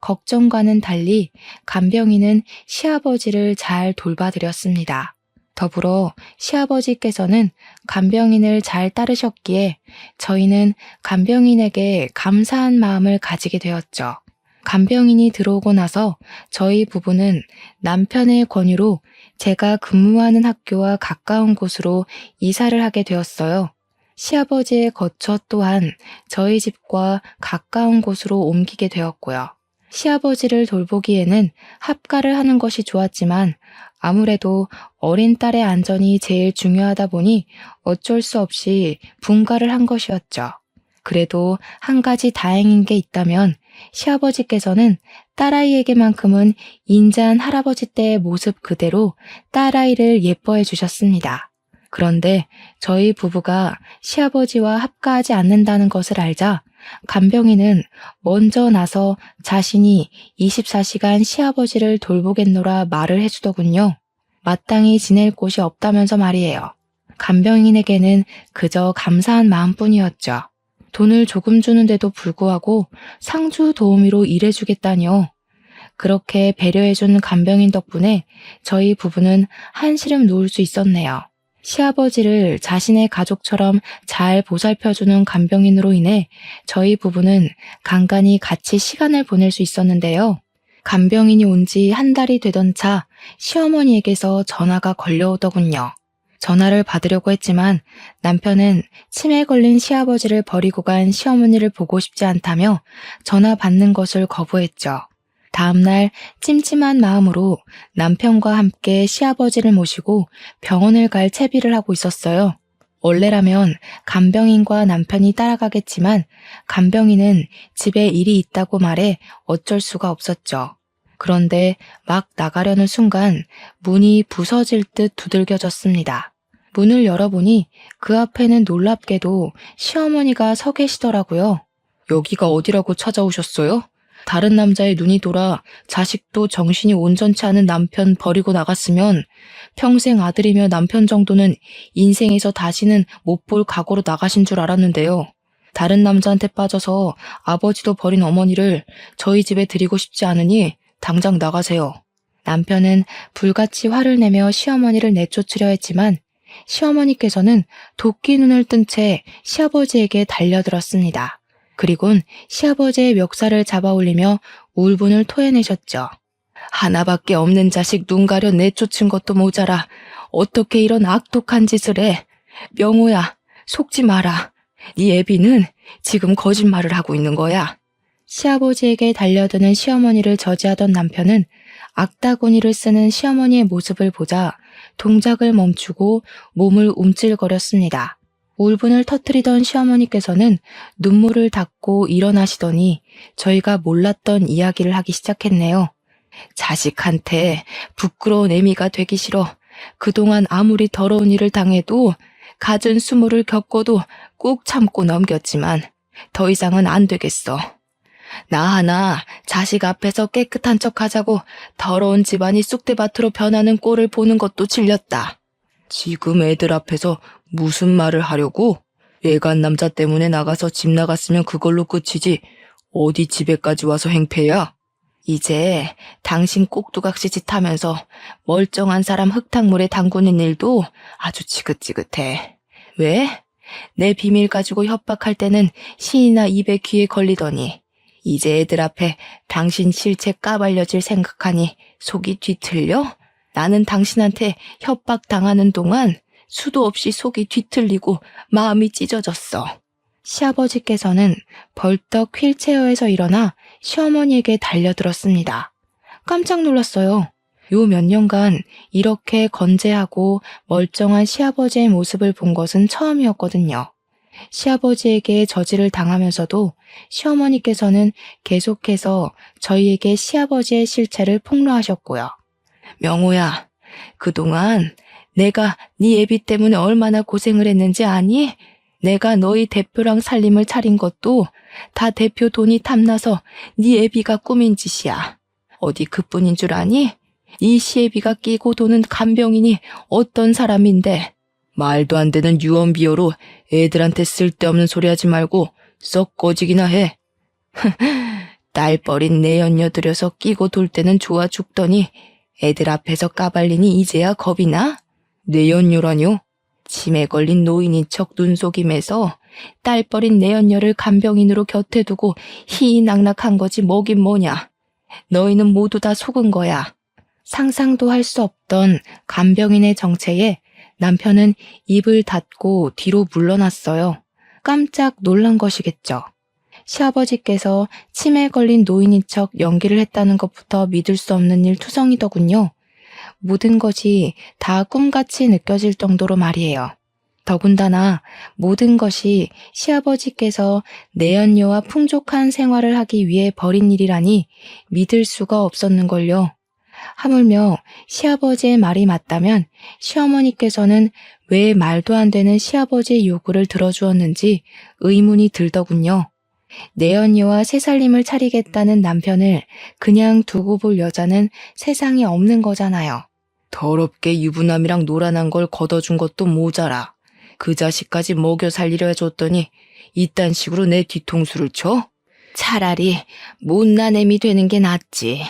걱정과는 달리 간병인은 시아버지를 잘 돌봐드렸습니다. 더불어 시아버지께서는 간병인을 잘 따르셨기에 저희는 간병인에게 감사한 마음을 가지게 되었죠. 간병인이 들어오고 나서 저희 부부는 남편의 권유로 제가 근무하는 학교와 가까운 곳으로 이사를 하게 되었어요. 시아버지의 거처 또한 저희 집과 가까운 곳으로 옮기게 되었고요. 시아버지를 돌보기에는 합가를 하는 것이 좋았지만 아무래도 어린 딸의 안전이 제일 중요하다 보니 어쩔 수 없이 분가를 한 것이었죠. 그래도 한 가지 다행인 게 있다면 시아버지께서는 딸아이에게만큼은 인자한 할아버지 때의 모습 그대로 딸아이를 예뻐해 주셨습니다. 그런데 저희 부부가 시아버지와 합가하지 않는다는 것을 알자 간병인은 먼저 나서 자신이 24시간 시아버지를 돌보겠노라 말을 해주더군요. 마땅히 지낼 곳이 없다면서 말이에요. 간병인에게는 그저 감사한 마음뿐이었죠. 돈을 조금 주는데도 불구하고 상주 도우미로 일해주겠다니요. 그렇게 배려해준 간병인 덕분에 저희 부부는 한시름 놓을 수 있었네요. 시아버지를 자신의 가족처럼 잘 보살펴주는 간병인으로 인해 저희 부부는 간간히 같이 시간을 보낼 수 있었는데요. 간병인이 온 지 한 달이 되던 차 시어머니에게서 전화가 걸려오더군요. 전화를 받으려고 했지만 남편은 치매에 걸린 시아버지를 버리고 간 시어머니를 보고 싶지 않다며 전화 받는 것을 거부했죠. 다음날 찜찜한 마음으로 남편과 함께 시아버지를 모시고 병원을 갈 채비를 하고 있었어요. 원래라면 간병인과 남편이 따라가겠지만 간병인은 집에 일이 있다고 말해 어쩔 수가 없었죠. 그런데 막 나가려는 순간 문이 부서질 듯 두들겨졌습니다. 문을 열어보니 그 앞에는 놀랍게도 시어머니가 서 계시더라고요. 여기가 어디라고 찾아오셨어요? 다른 남자의 눈이 돌아 자식도 정신이 온전치 않은 남편 버리고 나갔으면 평생 아들이며 남편 정도는 인생에서 다시는 못 볼 각오로 나가신 줄 알았는데요. 다른 남자한테 빠져서 아버지도 버린 어머니를 저희 집에 드리고 싶지 않으니 당장 나가세요. 남편은 불같이 화를 내며 시어머니를 내쫓으려 했지만 시어머니께서는 도끼 눈을 뜬 채 시아버지에게 달려들었습니다. 그리곤 시아버지의 멱살을 잡아 올리며 울분을 토해내셨죠. 하나밖에 없는 자식 눈 가려 내쫓은 것도 모자라 어떻게 이런 악독한 짓을 해. 명호야, 속지 마라. 네 애비는 지금 거짓말을 하고 있는 거야. 시아버지에게 달려드는 시어머니를 저지하던 남편은 악다구니를 쓰는 시어머니의 모습을 보자 동작을 멈추고 몸을 움찔거렸습니다. 울분을 터뜨리던 시어머니께서는 눈물을 닦고 일어나시더니 저희가 몰랐던 이야기를 하기 시작했네요. 자식한테 부끄러운 애미가 되기 싫어. 그동안 아무리 더러운 일을 당해도 갖은 수모를 겪고도 꾹 참고 넘겼지만 더 이상은 안 되겠어. 나 하나 자식 앞에서 깨끗한 척하자고 더러운 집안이 쑥대밭으로 변하는 꼴을 보는 것도 질렸다. 지금 애들 앞에서 무슨 말을 하려고? 외간 남자 때문에 나가서 집 나갔으면 그걸로 끝이지 어디 집에까지 와서 행패야? 이제 당신 꼭두각시 짓 하면서 멀쩡한 사람 흙탕물에 담그는 일도 아주 지긋지긋해. 왜? 내 비밀 가지고 협박할 때는 신이나 입에 귀에 걸리더니 이제 애들 앞에 당신 실체 까발려질 생각하니 속이 뒤틀려? 나는 당신한테 협박당하는 동안 수도 없이 속이 뒤틀리고 마음이 찢어졌어. 시아버지께서는 벌떡 휠체어에서 일어나 시어머니에게 달려들었습니다. 깜짝 놀랐어요. 요 몇 년간 이렇게 건재하고 멀쩡한 시아버지의 모습을 본 것은 처음이었거든요. 시아버지에게 저지를 당하면서도 시어머니께서는 계속해서 저희에게 시아버지의 실체를 폭로하셨고요. 명호야, 그동안 내가 네 애비 때문에 얼마나 고생을 했는지 아니? 내가 너희 대표랑 살림을 차린 것도 다 대표 돈이 탐나서 네 애비가 꾸민 짓이야. 어디 그뿐인 줄 아니? 이 시애비가 끼고 도는 간병인이 어떤 사람인데 말도 안 되는 유언비어로 애들한테 쓸데없는 소리 하지 말고 썩 꺼지기나 해. 딸버린 내연녀 들여서 끼고 돌 때는 좋아 죽더니 애들 앞에서 까발리니 이제야 겁이 나? 내연녀라뇨? 치매 걸린 노인인 척 눈속임에서 딸버린 내연녀를 간병인으로 곁에 두고 희희낙낙한 거지 뭐긴 뭐냐. 너희는 모두 다 속은 거야. 상상도 할 수 없던 간병인의 정체에 남편은 입을 닫고 뒤로 물러났어요. 깜짝 놀란 것이겠죠. 시아버지께서 치매에 걸린 노인인 척 연기를 했다는 것부터 믿을 수 없는 일 투성이더군요. 모든 것이 다 꿈같이 느껴질 정도로 말이에요. 더군다나 모든 것이 시아버지께서 내연녀와 풍족한 생활을 하기 위해 벌인 일이라니 믿을 수가 없었는걸요. 하물며 시아버지의 말이 맞다면 시어머니께서는 왜 말도 안 되는 시아버지의 요구를 들어주었는지 의문이 들더군요. 내연녀와 새살림을 차리겠다는 남편을 그냥 두고 볼 여자는 세상에 없는 거잖아요. 더럽게 유부남이랑 노란한 걸 걷어준 것도 모자라. 그 자식까지 먹여 살리려 해줬더니 이딴 식으로 내 뒤통수를 쳐? 차라리 못난 애미 되는 게 낫지.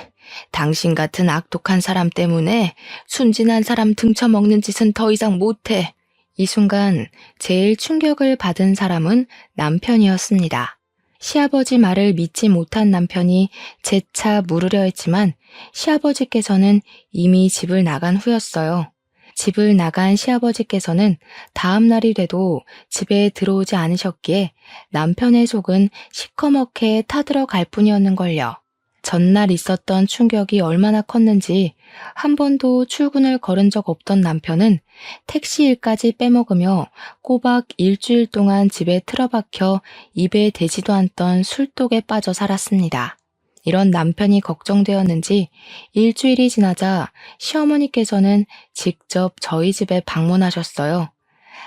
당신 같은 악독한 사람 때문에 순진한 사람 등쳐먹는 짓은 더 이상 못해. 이 순간 제일 충격을 받은 사람은 남편이었습니다. 시아버지 말을 믿지 못한 남편이 재차 물으려 했지만 시아버지께서는 이미 집을 나간 후였어요. 집을 나간 시아버지께서는 다음 날이 돼도 집에 들어오지 않으셨기에 남편의 속은 시커멓게 타들어갈 뿐이었는걸요. 전날 있었던 충격이 얼마나 컸는지 한 번도 출근을 걸은 적 없던 남편은 택시 일까지 빼먹으며 꼬박 일주일 동안 집에 틀어박혀 입에 대지도 않던 술독에 빠져 살았습니다. 이런 남편이 걱정되었는지 일주일이 지나자 시어머니께서는 직접 저희 집에 방문하셨어요.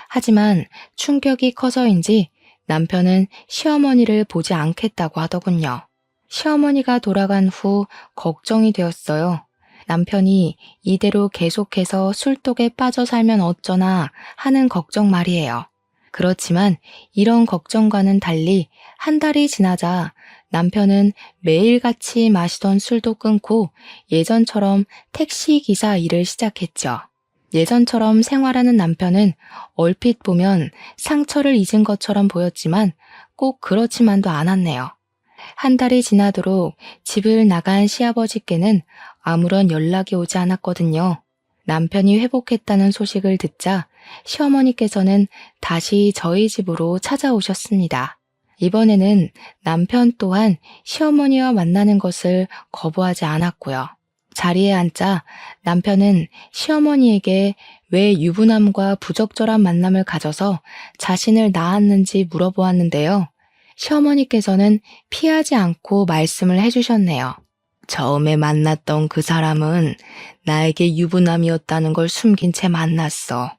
하지만 충격이 커서인지 남편은 시어머니를 보지 않겠다고 하더군요. 시어머니가 돌아간 후 걱정이 되었어요. 남편이 이대로 계속해서 술독에 빠져 살면 어쩌나 하는 걱정 말이에요. 그렇지만 이런 걱정과는 달리 한 달이 지나자 남편은 매일같이 마시던 술도 끊고 예전처럼 택시기사 일을 시작했죠. 예전처럼 생활하는 남편은 얼핏 보면 상처를 잊은 것처럼 보였지만 꼭 그렇지만도 않았네요. 한 달이 지나도록 집을 나간 시아버지께는 아무런 연락이 오지 않았거든요. 남편이 회복했다는 소식을 듣자 시어머니께서는 다시 저희 집으로 찾아오셨습니다. 이번에는 남편 또한 시어머니와 만나는 것을 거부하지 않았고요. 자리에 앉자 남편은 시어머니에게 왜 유부남과 부적절한 만남을 가져서 자신을 낳았는지 물어보았는데요. 시어머니께서는 피하지 않고 말씀을 해주셨네요. 처음에 만났던 그 사람은 나에게 유부남이었다는 걸 숨긴 채 만났어.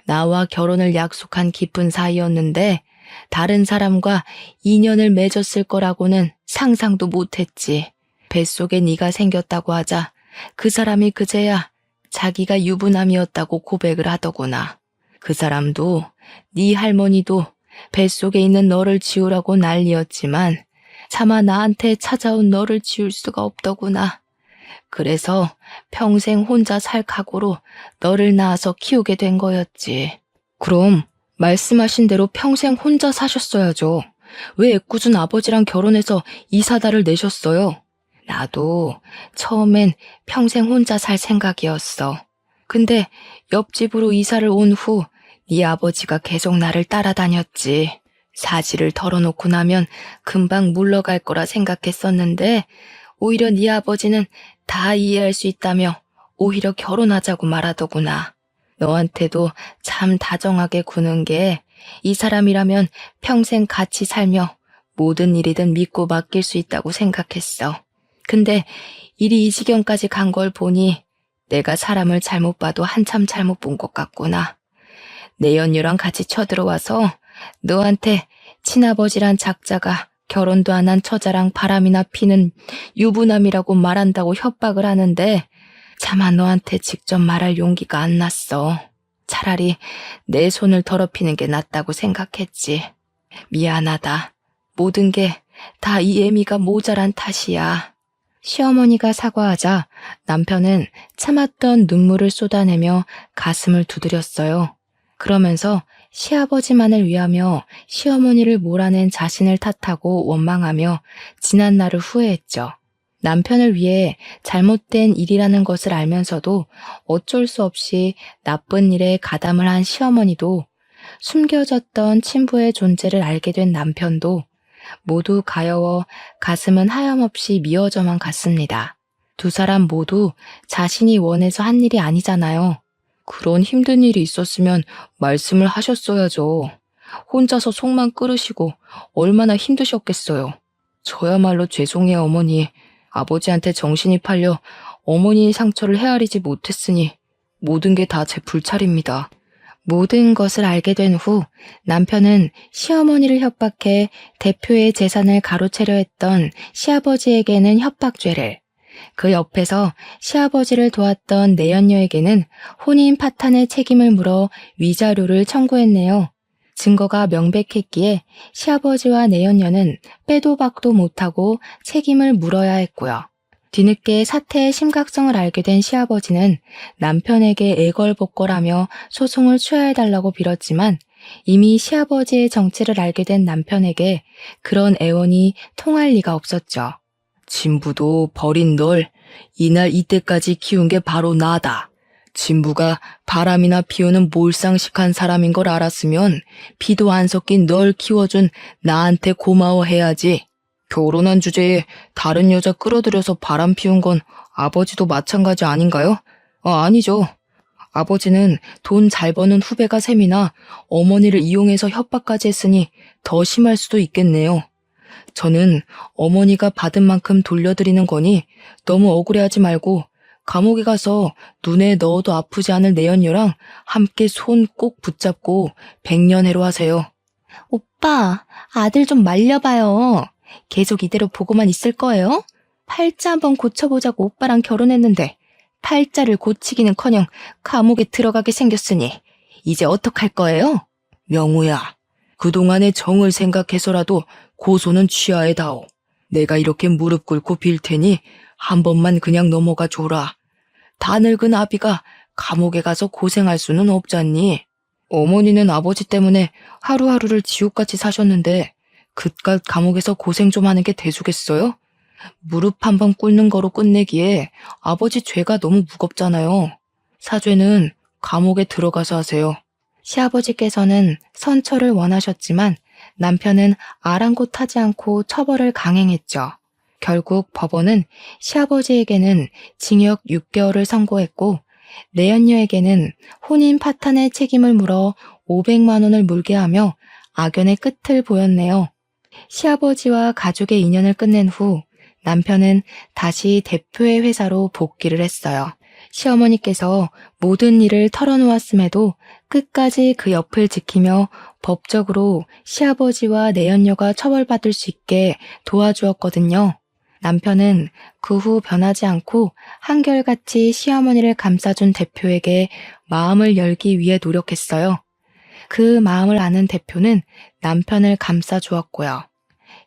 나와 결혼을 약속한 깊은 사이였는데 다른 사람과 인연을 맺었을 거라고는 상상도 못했지. 뱃속에 네가 생겼다고 하자 그 사람이 그제야 자기가 유부남이었다고 고백을 하더구나. 그 사람도 네 할머니도 뱃속에 있는 너를 지우라고 난리였지만 차마 나한테 찾아온 너를 지울 수가 없더구나. 그래서 평생 혼자 살 각오로 너를 낳아서 키우게 된 거였지. 그럼 말씀하신 대로 평생 혼자 사셨어야죠. 왜 애꿎은 아버지랑 결혼해서 이사다를 내셨어요? 나도 처음엔 평생 혼자 살 생각이었어. 근데 옆집으로 이사를 온 후 네 아버지가 계속 나를 따라다녔지. 사지를 털어놓고 나면 금방 물러갈 거라 생각했었는데 오히려 네 아버지는 다 이해할 수 있다며 오히려 결혼하자고 말하더구나. 너한테도 참 다정하게 구는 게 이 사람이라면 평생 같이 살며 모든 일이든 믿고 맡길 수 있다고 생각했어. 근데 일이 이 지경까지 간 걸 보니 내가 사람을 잘못 봐도 한참 잘못 본 것 같구나. 내 연유랑 같이 쳐들어와서 너한테 친아버지란 작자가 결혼도 안 한 처자랑 바람이나 피는 유부남이라고 말한다고 협박을 하는데 차마 너한테 직접 말할 용기가 안 났어. 차라리 내 손을 더럽히는 게 낫다고 생각했지. 미안하다. 모든 게 다 이 애미가 모자란 탓이야. 시어머니가 사과하자 남편은 참았던 눈물을 쏟아내며 가슴을 두드렸어요. 그러면서 시아버지만을 위하며 시어머니를 몰아낸 자신을 탓하고 원망하며 지난 날을 후회했죠. 남편을 위해 잘못된 일이라는 것을 알면서도 어쩔 수 없이 나쁜 일에 가담을 한 시어머니도 숨겨졌던 친부의 존재를 알게 된 남편도 모두 가여워 가슴은 하염없이 미어져만 갔습니다. 두 사람 모두 자신이 원해서 한 일이 아니잖아요. 그런 힘든 일이 있었으면 말씀을 하셨어야죠. 혼자서 속만 끓으시고 얼마나 힘드셨겠어요. 저야말로 죄송해요, 어머니. 아버지한테 정신이 팔려 어머니의 상처를 헤아리지 못했으니 모든 게 다 제 불찰입니다. 모든 것을 알게 된 후 남편은 시어머니를 협박해 대표의 재산을 가로채려 했던 시아버지에게는 협박죄를, 그 옆에서 시아버지를 도왔던 내연녀에게는 혼인 파탄의 책임을 물어 위자료를 청구했네요. 증거가 명백했기에 시아버지와 내연녀는 빼도 박도 못하고 책임을 물어야 했고요. 뒤늦게 사태의 심각성을 알게 된 시아버지는 남편에게 애걸복걸하며 소송을 취하해달라고 빌었지만 이미 시아버지의 정체를 알게 된 남편에게 그런 애원이 통할 리가 없었죠. 진부도 버린 널 이날 이때까지 키운 게 바로 나다. 진부가 바람이나 피우는 몰상식한 사람인 걸 알았으면 피도 안 섞인 널 키워준 나한테 고마워해야지. 결혼한 주제에 다른 여자 끌어들여서 바람 피운 건 아버지도 마찬가지 아닌가요? 아니죠. 아버지는 돈 잘 버는 후배가 셈이나 어머니를 이용해서 협박까지 했으니 더 심할 수도 있겠네요. 저는 어머니가 받은 만큼 돌려드리는 거니 너무 억울해하지 말고 감옥에 가서 눈에 넣어도 아프지 않을 내연녀랑 함께 손 꼭 붙잡고 백년해로 하세요. 오빠, 아들 좀 말려봐요. 계속 이대로 보고만 있을 거예요? 팔자 한번 고쳐보자고 오빠랑 결혼했는데 팔자를 고치기는커녕 감옥에 들어가게 생겼으니 이제 어떡할 거예요? 명우야, 그동안의 정을 생각해서라도 고소는 취하해다오. 내가 이렇게 무릎 꿇고 빌 테니 한 번만 그냥 넘어가 줘라. 다 늙은 아비가 감옥에 가서 고생할 수는 없잖니. 어머니는 아버지 때문에 하루하루를 지옥같이 사셨는데 그깟 감옥에서 고생 좀 하는 게 대수겠어요? 무릎 한 번 꿇는 거로 끝내기에 아버지 죄가 너무 무겁잖아요. 사죄는 감옥에 들어가서 하세요. 시아버지께서는 선처를 원하셨지만 남편은 아랑곳하지 않고 처벌을 강행했죠. 결국 법원은 시아버지에게는 징역 6개월을 선고했고 내연녀에게는 혼인 파탄의 책임을 물어 500만 원을 물게 하며 악연의 끝을 보였네요. 시아버지와 가족의 인연을 끝낸 후 남편은 다시 대표의 회사로 복귀를 했어요. 시어머니께서 모든 일을 털어놓았음에도 끝까지 그 옆을 지키며 법적으로 시아버지와 내연녀가 처벌받을 수 있게 도와주었거든요. 남편은 그 후 변하지 않고 한결같이 시어머니를 감싸준 대표에게 마음을 열기 위해 노력했어요. 그 마음을 아는 대표는 남편을 감싸주었고요.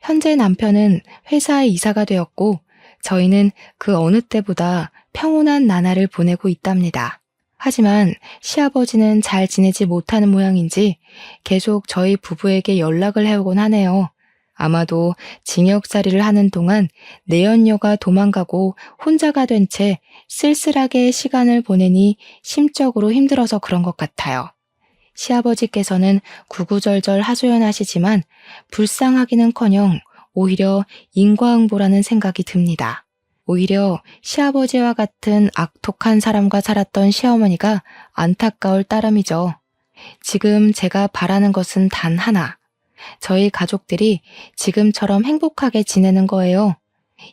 현재 남편은 회사에 이사가 되었고 저희는 그 어느 때보다 평온한 나날을 보내고 있답니다. 하지만 시아버지는 잘 지내지 못하는 모양인지 계속 저희 부부에게 연락을 해오곤 하네요. 아마도 징역살이를 하는 동안 내연녀가 도망가고 혼자가 된 채 쓸쓸하게 시간을 보내니 심적으로 힘들어서 그런 것 같아요. 시아버지께서는 구구절절 하소연하시지만 불쌍하기는커녕 오히려 인과응보라는 생각이 듭니다. 오히려 시아버지와 같은 악독한 사람과 살았던 시어머니가 안타까울 따름이죠. 지금 제가 바라는 것은 단 하나. 저희 가족들이 지금처럼 행복하게 지내는 거예요.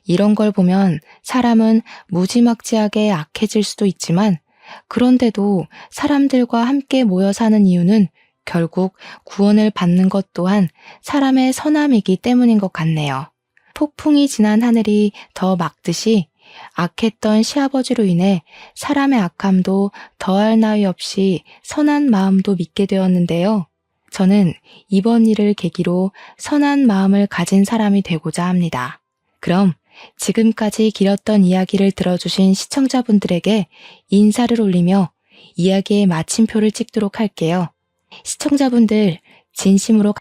이런 걸 보면 사람은 무지막지하게 악해질 수도 있지만 그런데도 사람들과 함께 모여 사는 이유는 결국 구원을 받는 것 또한 사람의 선함이기 때문인 것 같네요. 폭풍이 지난 하늘이 더 막듯이 악했던 시아버지로 인해 사람의 악함도 더할 나위 없이 선한 마음도 믿게 되었는데요. 저는 이번 일을 계기로 선한 마음을 가진 사람이 되고자 합니다. 그럼 지금까지 길었던 이야기를 들어주신 시청자분들에게 인사를 올리며 이야기의 마침표를 찍도록 할게요. 시청자분들 진심으로